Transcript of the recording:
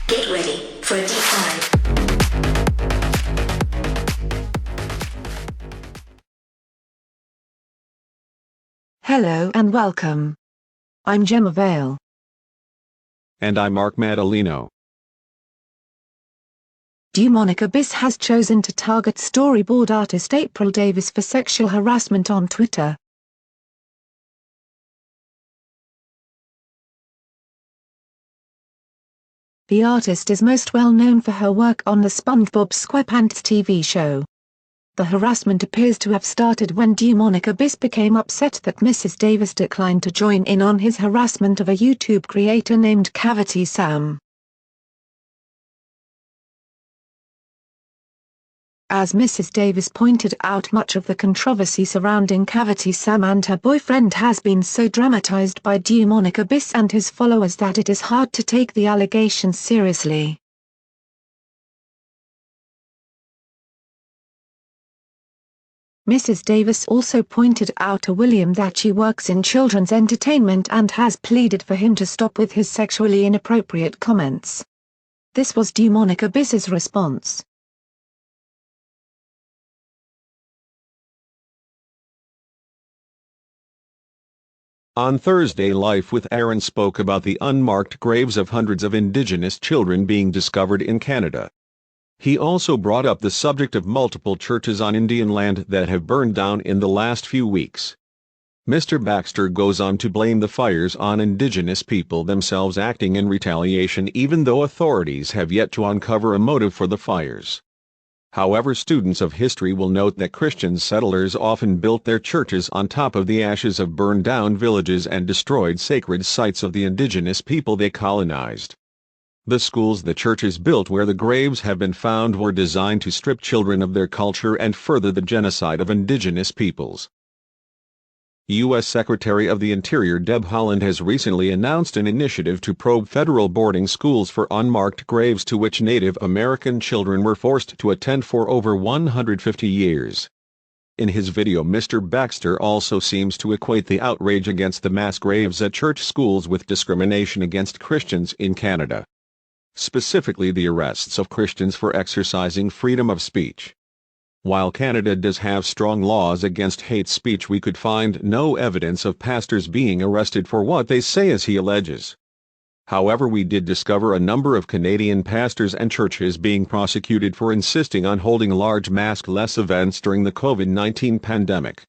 Get ready for a deep dive. Hello and welcome. I'm Gemma Vale. And I'm Mark Madalino. Dewmonic Abyss has chosen to target storyboard artist April Davis for sexual harassment on Twitter. The artist is most well known for her work on the SpongeBob SquarePants TV show. The harassment appears to have started when Dewmonic Abyss became upset that Mrs. Davis declined to join in on his harassment of a YouTube creator named Cavity Sam. As Mrs. Davis pointed out, much of the controversy surrounding Cavity Sam and her boyfriend has been so dramatized by Dewmonic Abyss and his followers that it is hard to take the allegations seriously. Mrs. Davis also pointed out to William that she works in children's entertainment and has pleaded for him to stop with his sexually inappropriate comments. This was Dewmonic Abyss's response. On Thursday, Life with Arron spoke about the unmarked graves of hundreds of Indigenous children being discovered in Canada. He also brought up the subject of multiple churches on Indian land that have burned down in the last few weeks. Mr. Baxter goes on to blame the fires on Indigenous people themselves acting in retaliation, even though authorities have yet to uncover a motive for the fires. However, students of history will note that Christian settlers often built their churches on top of the ashes of burned-down villages and destroyed sacred sites of the Indigenous people they colonized. The schools the churches built where the graves have been found were designed to strip children of their culture and further the genocide of Indigenous peoples. U.S. Secretary of the Interior Deb Haaland has recently announced an initiative to probe federal boarding schools for unmarked graves to which Native American children were forced to attend for over 150 years. In his video, Mr. Baxter also seems to equate the outrage against the mass graves at church schools with discrimination against Christians in Canada. Specifically, the arrests of Christians for exercising freedom of speech. While Canada does have strong laws against hate speech, we could find no evidence of pastors being arrested for what they say, as he alleges. However, we did discover a number of Canadian pastors and churches being prosecuted for insisting on holding large maskless events during the COVID-19 pandemic.